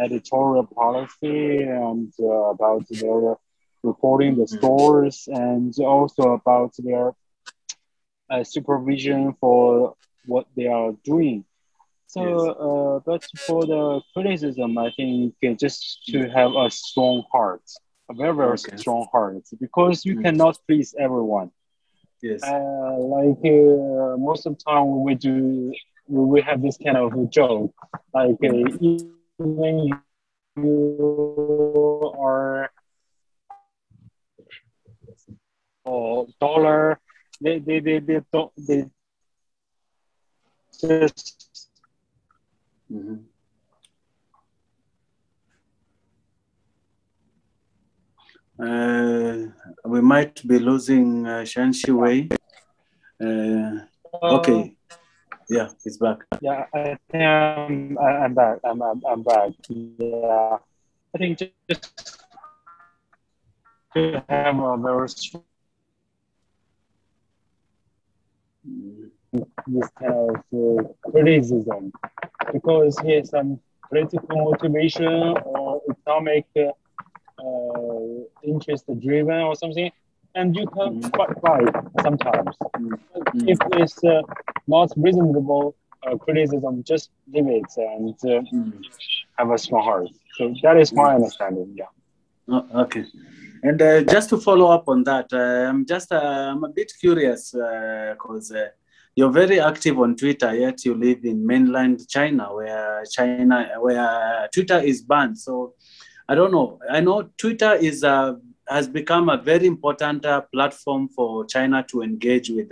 editorial policy and about their reporting the stores and also about their supervision for what they are doing. So, but for the criticism, I think just to have a strong heart, a very, very strong heart, because you cannot please everyone. Yes. Most of the time we have this kind of joke, like even you are dollar, they don't, they just we might be losing Shen Shiwei. Okay. Yeah, he's back. Yeah, I think I'm back. I'm back. Yeah, I think just to have a very strong this kind of criticism, because here's some political motivation or economic interest driven or something. and you can fight right sometimes. Mm. If it's not reasonable criticism, just leave it and have a small heart. So that is my understanding. Yeah. Oh, okay. And just to follow up on that, I'm a bit curious because you're very active on Twitter, yet you live in mainland China, where Twitter is banned. So I don't know. I know Twitter has become a very important platform for China to engage with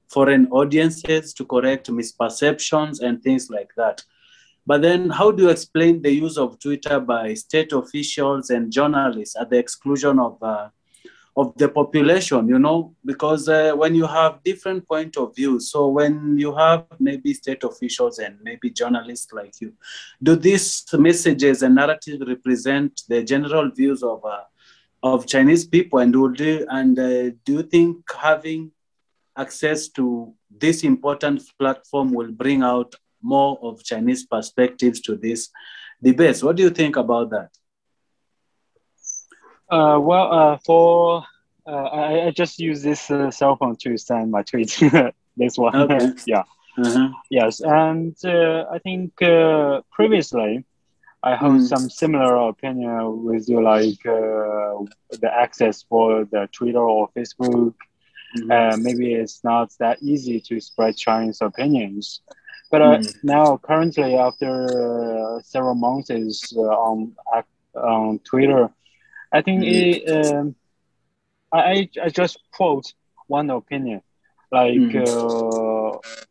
foreign audiences, to correct misperceptions and things like that. But then how do you explain the use of Twitter by state officials and journalists at the exclusion of the population, because when you have different point of views, so when you have maybe state officials and maybe journalists like you, do these messages and narratives represent the general views of Chinese people? And do you think having access to this important platform will bring out more of Chinese perspectives to this debates? What do you think about that? I just use this cell phone to send my tweets. This one. Okay. Yeah. Uh-huh. Yes, and I think previously I hold some similar opinion with you, like the access for the Twitter or Facebook. Maybe it's not that easy to spread Chinese opinions. But now, currently, after several months on Twitter, I think I just quote one opinion, like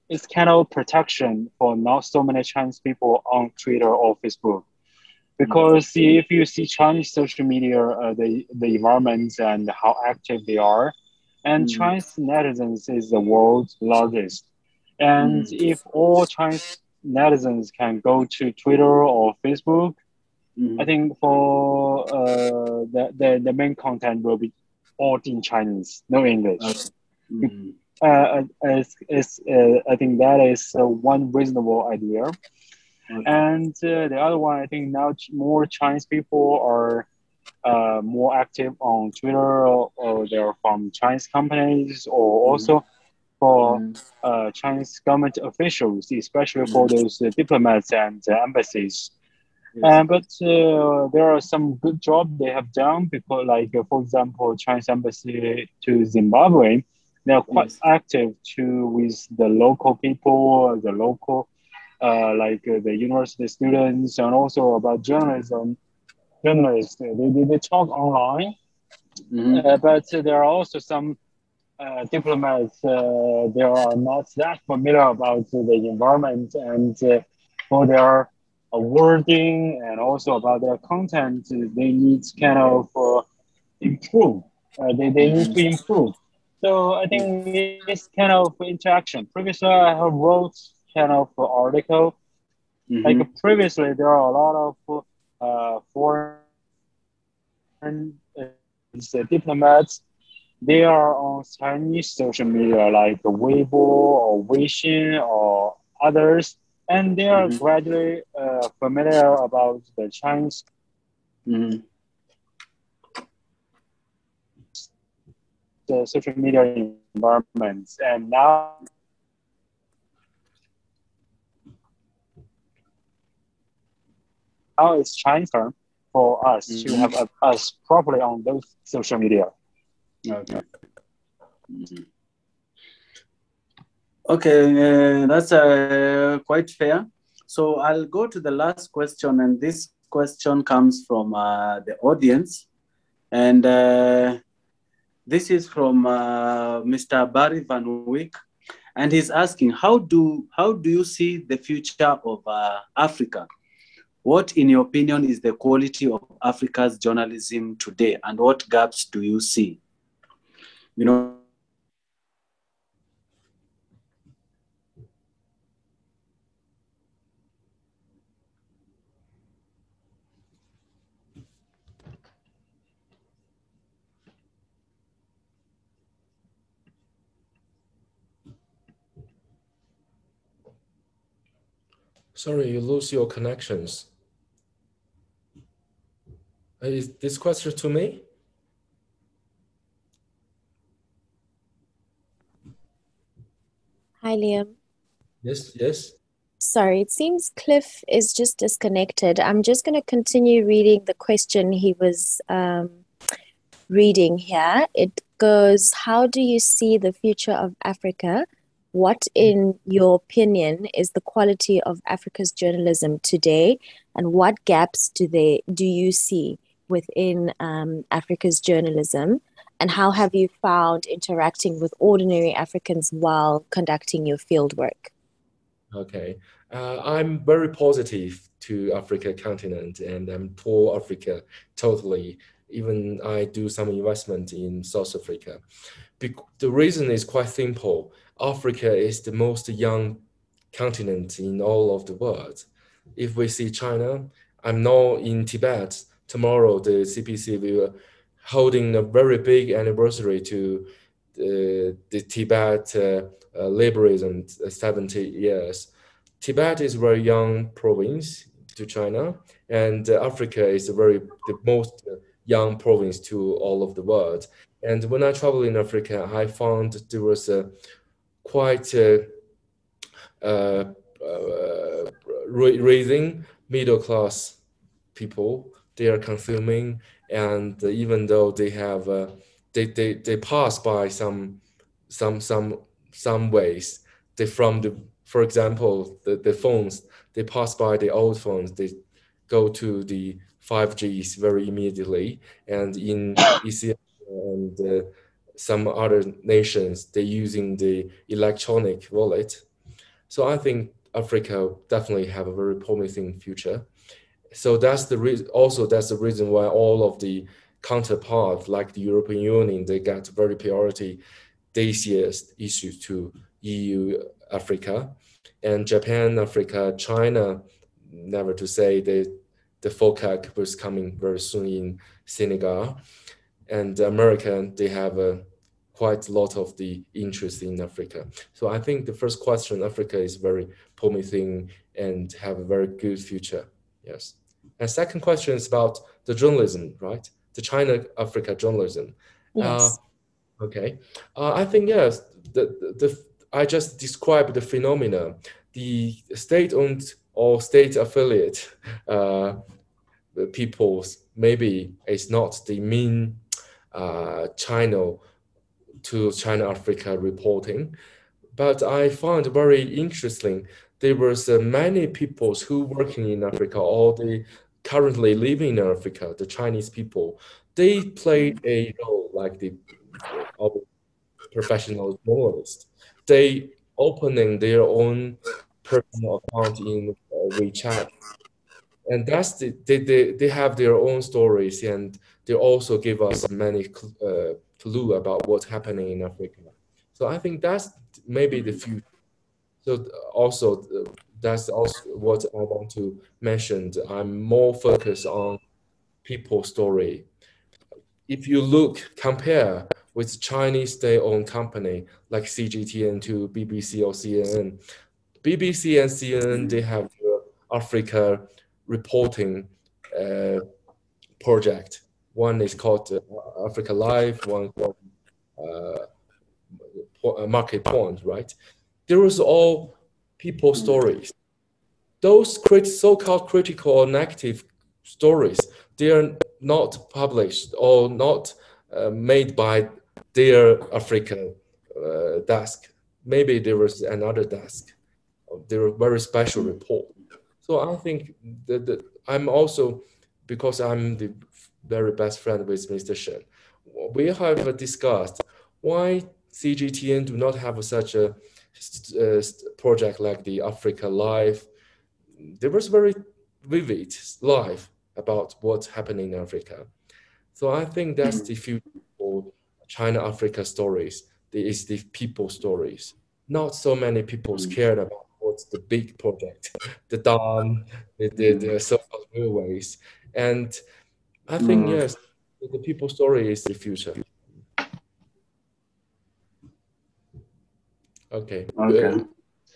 it's kind of protection for not so many Chinese people on Twitter or Facebook. Because if you see Chinese social media, the environment and how active they are, and Chinese netizens is the world's largest. And if all Chinese netizens can go to Twitter or Facebook, I think for the main content will be all in Chinese, no English. I think that is one reasonable idea. And the other one, I think now more Chinese people are more active on Twitter, or they're from Chinese companies, or also for Chinese government officials, especially for those diplomats and embassies. But there are some good jobs they have done, because, like, for example, Chinese embassy to Zimbabwe, they are quite active too with the local people, the local, the university students, and also about journalism. Journalists, they talk online, but there are also some diplomats. They are not that familiar about the environment and for their wording, and also about their content. They need kind of improve. They need to improve. So I think it's kind of interaction. Previously, I have wrote kind of article. Like previously, there are a lot of foreign diplomats. They are on Chinese social media like Weibo or Weixin or others, and they are gradually familiar about the Chinese the social media environments. And now it's Chinese term for us to have us properly on those social media. Okay. Okay, that's quite fair. So I'll go to the last question, and this question comes from the audience. And this is from Mr. Barry Van Wyk, and he's asking, how do you see the future of Africa? What, in your opinion, is the quality of Africa's journalism today, and what gaps do you see? Sorry, you lose your connections. Is this question to me? Hi, Liam. Yes, yes. Sorry, it seems Cliff is just disconnected. I'm just going to continue reading the question he was reading here. It goes, how do you see the future of Africa? What, in your opinion, is the quality of Africa's journalism today, and what gaps do you see within Africa's journalism? And how have you found interacting with ordinary Africans while conducting your field work? Okay. I'm very positive to Africa continent, and I'm for Africa totally. Even I do some investment in South Africa. The reason is quite simple. Africa is the most young continent in all of the world. If we see China, I'm now in Tibet. Tomorrow, the CPC will holding a very big anniversary to the Tibet liberation 70 years. Tibet is a very young province to China, and Africa is the most young province to all of the world. And when I travel in Africa, I found there was a quite uh, raising middle class people. They are consuming, and even though they have they pass by some some some ways. They from the for example the phones, they pass by the old phones, they go to the 5Gs very immediately. And in Ethiopia and some other nations, they're using the electronic wallet. So I think Africa definitely have a very promising future. So that's the reason. Also, that's the reason why all of the counterparts, like the European Union, they got very priority this year's issues to EU, Africa, and Japan, Africa, China. Never to say the FOCAC was coming very soon in Senegal, and America. They have quite a lot of the interest in Africa. So I think the first question, Africa is very promising and have a very good future. Yes. And second question is about the journalism, right? The China-Africa journalism. Yes. Okay. I think, yes, I just described the phenomena. The state-owned or state affiliate peoples maybe is not the main channel to China-Africa reporting. But I found very interesting, there was many people who working in Africa or they currently living in Africa, the Chinese people, they played a role like the professional journalists. They opening their own personal account in WeChat, and that's they have their own stories, and they also give us many clue about what's happening in Africa. So I think that's maybe the future. So also that's also what I want to mention. I'm more focused on people's story. If you compare with Chinese state-owned company like CGTN to BBC or CNN, BBC and CNN, they have the Africa reporting project. One is called Africa Live, one called Market Point, right? There was all people stories. Those so-called critical or negative stories, they are not published or not made by their African desk. Maybe there was another desk. There were very special report. So I think that I'm also, because I'm the very best friend with Mr. Shen, we have discussed why CGTN do not have such a project like the Africa Live. There was very vivid live about what's happening in Africa. So I think that's the future for China-Africa stories. It's the people stories. Not so many people scared about what's the big project, the dam, the so-called railways. And I think, yes, the people story is the future. Okay. Okay.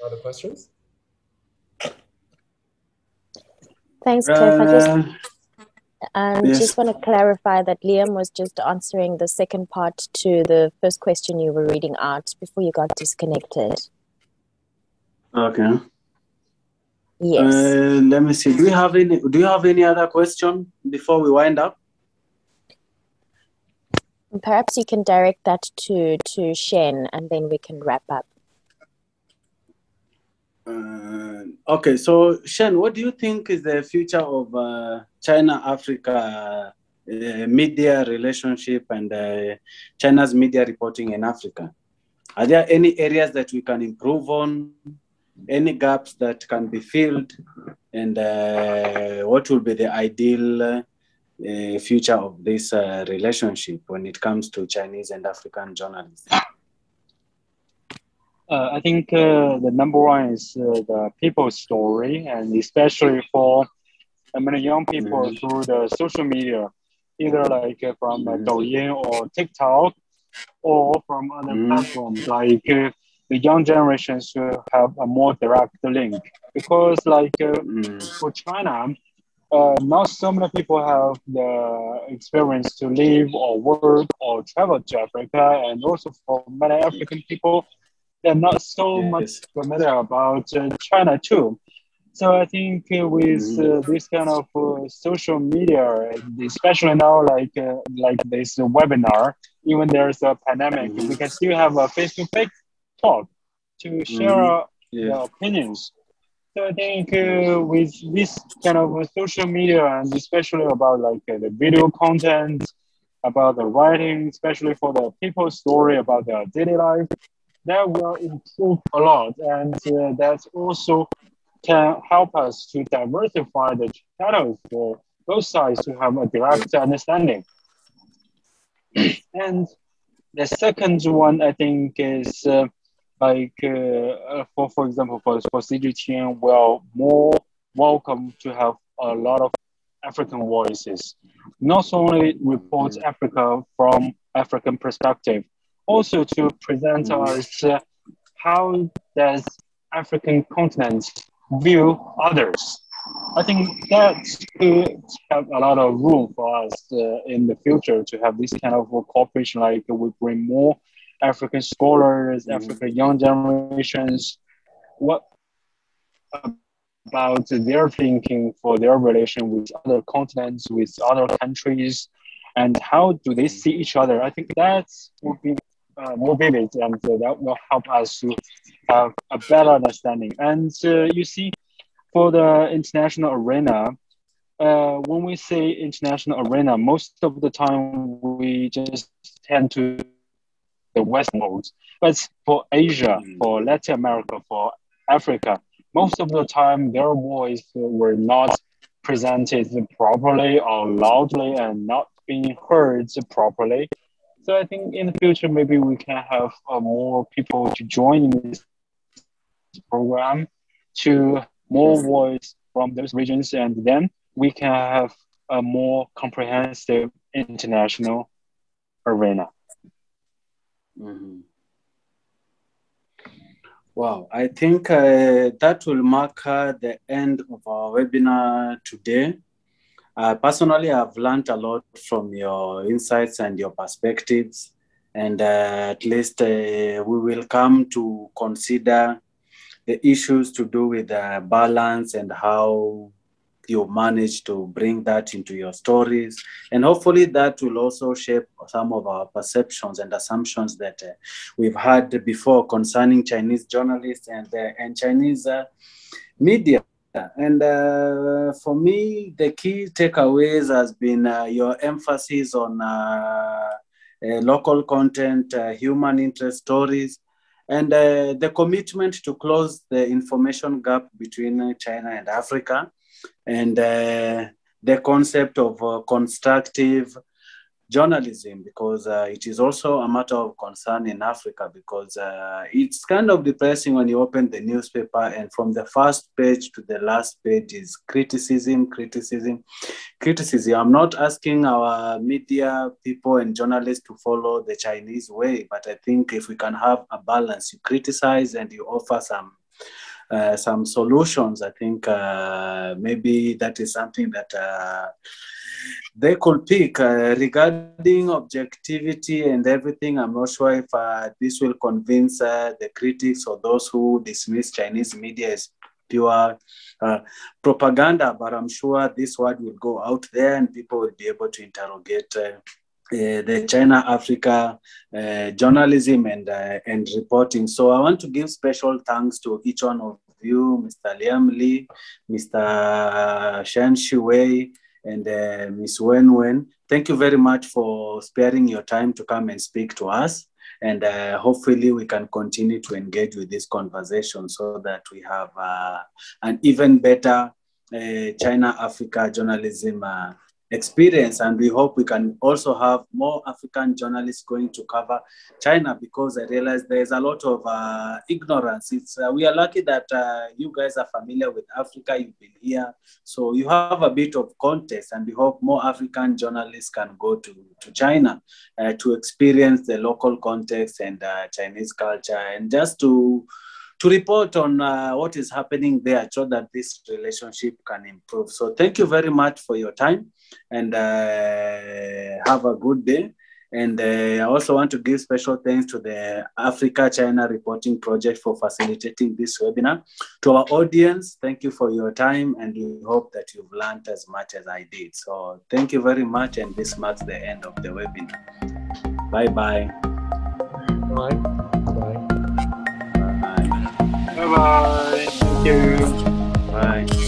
Other questions? Thanks, Cliff. I Yes. just want to clarify that Liam was just answering the second part to the first question you were reading out before you got disconnected. Okay. Yes. Let me see. Do you have any other question before we wind up? Perhaps you can direct that to Shen, and then we can wrap up. Okay, so Shen, what do you think is the future of China-Africa media relationship and China's media reporting in Africa? Are there any areas that we can improve on? Any gaps that can be filled? And what will be the ideal future of this relationship when it comes to Chinese and African journalists? I think the number one is the people's story, and especially for many young people through the social media, either like from Douyin or TikTok, or from other platforms like the young generations who have a more direct link. Because like for China, not so many people have the experience to live or work or travel to Africa, and also for many African people, they're not so much familiar about China too. So I think with this kind of social media, especially now like this webinar, even there's a pandemic, we can still have a face-to-face talk to share the opinions. So I think with this kind of social media, and especially about like the video content, about the writing, especially for the people's story about their daily life, that will improve a lot, and that's also can help us to diversify the channels for both sides to have a direct understanding. And the second one, I think, is for example, for CGTN, we're more welcome to have a lot of African voices, not only report Africa from African perspective, also to present us how does African continent view others. I think that could have a lot of room for us in the future to have this kind of cooperation, like we bring more African scholars, African young generations, what about their thinking for their relation with other continents, with other countries, and how do they see each other. I think that would be more vivid, and that will help us to have a better understanding. And you see, for the international arena, when we say international arena, most of the time we just tend to the Western world. But for Asia, for Latin America, for Africa, most of the time their voice were not presented properly or loudly and not being heard properly. So I think in the future, maybe we can have more people to join in this program to more voice from those regions, and then we can have a more comprehensive international arena. Wow, I think that will mark the end of our webinar today. Personally, I've learned a lot from your insights and your perspectives, and at least we will come to consider the issues to do with balance and how you manage to bring that into your stories. And hopefully that will also shape some of our perceptions and assumptions that we've had before concerning Chinese journalists and Chinese media. And for me, the key takeaways has been your emphasis on local content, human interest stories, and the commitment to close the information gap between China and Africa, and the concept of constructive journalism, because it is also a matter of concern in Africa, because it's kind of depressing when you open the newspaper and from the first page to the last page is criticism. I'm not asking our media people and journalists to follow the Chinese way, but I think if we can have a balance, you criticize and you offer some solutions. I think maybe that is something that they could pick regarding objectivity and everything. I'm not sure if this will convince the critics or those who dismiss Chinese media as pure propaganda, but I'm sure this word will go out there and people will be able to interrogate the China-Africa journalism and reporting. So I want to give special thanks to each one of you, Mr. Liam Lee, Mr. Shen Shiwei, and Ms. Wenwen. Thank you very much for sparing your time to come and speak to us. And hopefully we can continue to engage with this conversation so that we have an even better China-Africa journalism experience. And we hope we can also have more African journalists going to cover China, because I realize there's a lot of ignorance. We are lucky that you guys are familiar with Africa, you've been here, so you have a bit of context, and we hope more African journalists can go to China to experience the local context and Chinese culture, and just to report on what is happening there so that this relationship can improve. So thank you very much for your time, and have a good day. And I also want to give special thanks to the Africa-China Reporting Project for facilitating this webinar. To our audience, thank you for your time, and we hope that you've learned as much as I did. So thank you very much, and this marks the end of the webinar. Bye-bye. Bye. Bye. Bye-bye. Thank you. Bye.